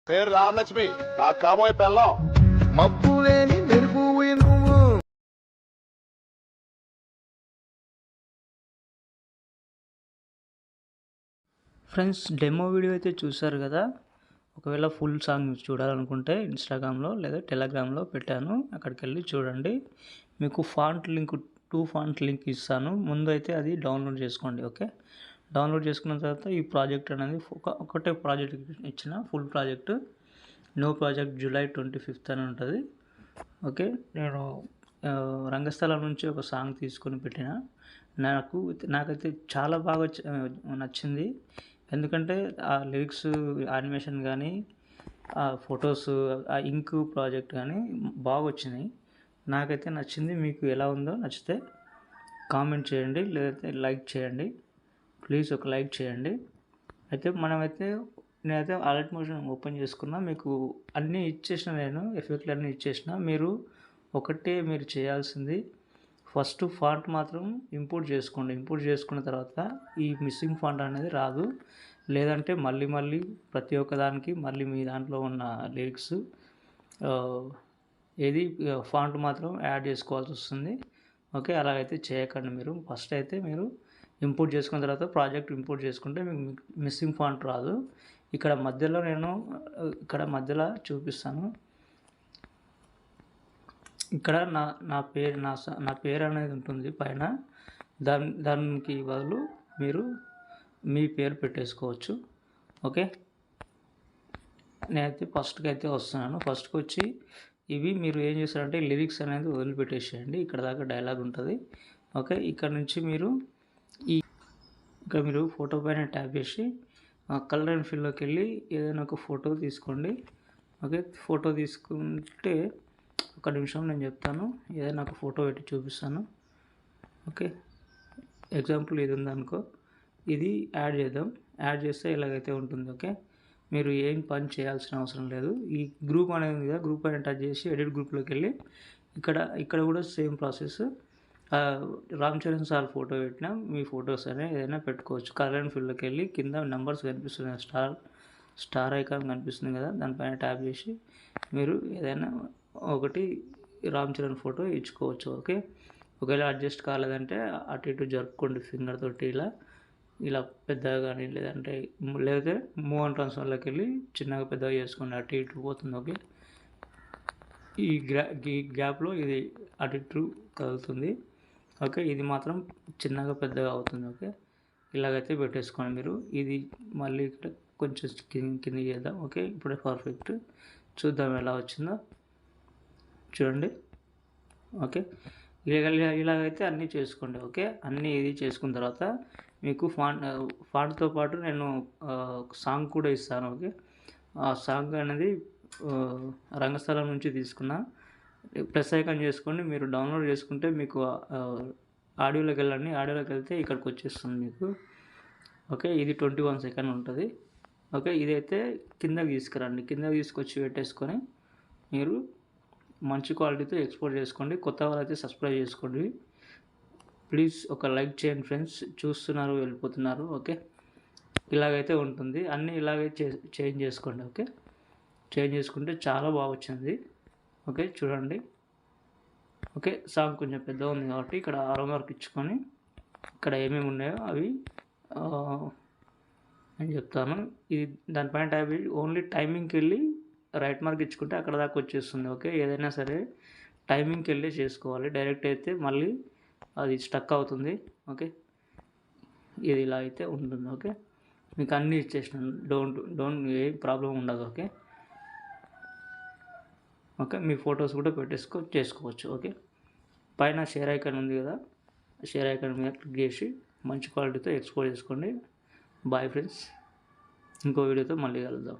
పేరు రామలక్ష్మి, నా కాబోయే పెళ్ళం. మబ్బు లేని మెరుపు నువ్వు. ఫ్రెండ్స్, డెమో వీడియో అయితే చూసారు కదా. ఒకవేళ ఫుల్ సాంగ్ చూడాలనుకుంటే ఇన్స్టాగ్రామ్లో లేదా టెలిగ్రామ్లో పెట్టాను, అక్కడికి వెళ్ళి చూడండి. మీకు ఫాంట్ లింక్ 2 ఫాంట్ లింక్ ఇస్తాను. ముందు అయితే అది డౌన్లోడ్ చేసుకోండి. ఓకే, డౌన్లోడ్ చేసుకున్న తర్వాత ఈ ప్రాజెక్ట్ అనేది ఒకటే ప్రాజెక్ట్ ఇచ్చిన, full project no project July 25th అని ఉంటుంది. ఓకే, నేను రంగస్థలం నుంచి ఒక సాంగ్ తీసుకొని పెట్టిన. నాకైతే చాలా బాగా నచ్చింది. ఎందుకంటే ఆ లిరిక్స్, యానిమేషన్ కానీ, ఆ ఫొటోస్, ఆ ఇంక్ ప్రాజెక్ట్ కానీ బాగా వచ్చినాయి. నాకైతే నచ్చింది. మీకు ఎలా ఉందో నచ్చితే కామెంట్ చేయండి, లేదంటే లైక్ చేయండి. ప్లీజ్ ఒక లైక్ చేయండి. అయితే నేనైతే అలర్ట్ మోషన్ ఓపెన్ చేసుకున్నా, మీకు అన్నీ ఇచ్చేసిన, నేను ఎఫెక్ట్లు అన్నీ ఇచ్చేసిన. మీరు చేయాల్సింది ఫస్ట్ ఫాంట్ మాత్రం ఇంపోర్ట్ చేసుకోండి. ఇంపోర్ట్ చేసుకున్న తర్వాత ఈ మిస్సింగ్ ఫాంట్ అనేది రాదు. లేదంటే మళ్ళీ ప్రతి ఒక్కదానికి మళ్ళీ మీ దాంట్లో ఉన్న లిరిక్స్ ఫాంట్ మాత్రం యాడ్ చేసుకోవాల్సి వస్తుంది. ఓకే, అలాగైతే చేయకండి. ఫస్ట్ అయితే మీరు ఇంపోర్ట్ చేసుకున్న తర్వాత ప్రాజెక్ట్ ఇంపోర్ట్ చేసుకుంటే మీకు మిస్సింగ్ ఫాంట్ రాదు. ఇక్కడ మధ్యలో చూపిస్తాను. ఇక్కడ నా పేరు అనేది ఉంటుంది పైన. దానికి బదులు మీరు మీ పేరు పెట్టేసుకోవచ్చు. ఓకే, నేనైతే ఫస్ట్కి అయితే వస్తున్నాను. ఫస్ట్కి వచ్చి ఇవి మీరు ఏం చేస్తారంటే లిరిక్స్ అనేది వదిలిపెట్టేసేయండి. ఇక్కడ దాకా డైలాగ్ ఉంటుంది. ఓకే, ఇక్కడ నుంచి మీరు మీరు ఫోటో పైన ట్యాప్ చేసి కలర్ అండ్ ఫిల్లోకి వెళ్ళి ఏదైనా ఒక ఫోటో తీసుకోండి. ఓకే, ఫోటో తీసుకుంటే ఒక నిమిషం నేను చెప్తాను. ఏదైనా ఒక ఫోటో పెట్టి చూపిస్తాను. ఓకే, ఎగ్జాంపుల్ ఇది ఉందనుకో, ఇది యాడ్ చేద్దాం. యాడ్ చేస్తే ఇలాగైతే ఉంటుంది. ఓకే, మీరు ఏం పని చేయాల్సిన అవసరం లేదు. ఈ గ్రూప్ అనేది ఉంది కదా, గ్రూప్ పైన టచ్ చేసి ఎడిట్ గ్రూప్లోకి వెళ్ళి ఇక్కడ కూడా same process. Ram Charan sir photo పెట్టినా మీ ఫొటోస్ అనేది ఏదైనా పెట్టుకోవచ్చు. కలర్ అండ్ ఫిల్లోకి వెళ్ళి కింద నెంబర్స్ కనిపిస్తున్నాయి, స్టార్ ఐకాన్ కనిపిస్తుంది కదా, దానిపైన ట్యాప్ చేసి మీరు ఏదైనా ఒకటి రామ్ చరణ్ ఫోటో ఇచ్చుకోవచ్చు. ఓకే, ఒకవేళ అడ్జస్ట్ కాలేదంటే అటు ఇటు జరుపుకోండి ఫింగర్ తోటి, ఇలా పెద్దగా కానీ, లేదంటే మూవ్ అండ్ ట్రాన్స్ఫర్లోకి వెళ్ళి చిన్నగా పెద్దగా చేసుకోండి, అటు ఇటు పోతుంది. ఓకే, ఈ గ్యాప్లో ఇది అటు ఇటు కదులుతుంది. ఓకే, ఇది మాత్రం చిన్నగా పెద్దగా అవుతుంది. ఓకే, ఇలాగైతే పెట్టేసుకోండి మీరు. ఇది మళ్ళీ ఇక్కడ కొంచెం కింద చేద్దాం. ఓకే, ఇప్పుడే పర్ఫెక్ట్. చూద్దాం ఎలా వచ్చిందో, చూడండి. ఓకే, ఇలాగైతే అన్నీ చేసుకోండి. ఓకే, అన్నీ ఇది చేసుకున్న తర్వాత మీకు ఫాంట్తో పాటు నేను సాంగ్ కూడా ఇస్తాను. ఓకే, ఆ సాంగ్ అనేది రంగస్థలం నుంచి తీసుకున్నా. ప్లస్ ఐకాన్ చేసుకోండి. మీరు డౌన్లోడ్ చేసుకుంటే మీకు ఆడియోలోకి వెళ్ళండి. ఆడియోలోకి వెళ్తే ఇక్కడికి వచ్చేస్తుంది మీకు. ఓకే, ఇది 21 సెకండ్ ఉంటుంది. ఓకే, ఇదైతే కిందకి తీసుకురండి. కిందకి తీసుకొచ్చి పెట్టేసుకొని మీరు మంచి క్వాలిటీతో ఎక్స్పోర్ట్ చేసుకోండి. కొత్త వాళ్ళైతే సబ్స్క్రైబ్ చేసుకోండి. ప్లీజ్ ఒక లైక్ చేయండి ఫ్రెండ్స్. చూస్తున్నారు, వెళ్ళిపోతున్నారు. ఓకే, ఇలాగైతే ఉంటుంది. అన్నీ ఇలాగే చేంజ్ చేసుకోండి. ఓకే, చేంజ్ చేసుకుంటే చాలా బాగా వచ్చింది. ఓకే, చూడండి. ఓకే, సాంగ్ కొంచెం పెద్దగా ఉంది కాబట్టి ఇక్కడ ఆరో మార్క్ ఇచ్చుకొని ఇక్కడ ఏమేమి ఉన్నాయో అవి నేను చెప్తాను. ఇది దానిపైన టైప్ ఓన్లీ టైమింగ్కి వెళ్ళి రైట్ మార్క్ ఇచ్చుకుంటే అక్కడ దాకా వచ్చేస్తుంది. ఓకే, ఏదైనా సరే టైమింగ్కి వెళ్ళి చేసుకోవాలి. డైరెక్ట్ అయితే మళ్ళీ అది స్టక్ అవుతుంది. ఓకే, ఇది ఇలా అయితే ఉంటుంది. ఓకే, మీకు అన్నీ ఇచ్చేసినాను. డోంట్ ఏ ప్రాబ్లం ఉండదు. ఓకే, మీ ఫొటోస్ కూడా చేసుకోవచ్చు. ఓకే, పైన షేర్ ఐకాన్ ఉంది కదా, షేర్ ఐకాన్ మీద క్లిక్ చేసి మంచి క్వాలిటీతో ఎక్స్పోర్ట్ చేసుకోండి. బాయ్ ఫ్రెండ్స్, ఇంకో వీడియోతో మళ్ళీ కలుద్దాం.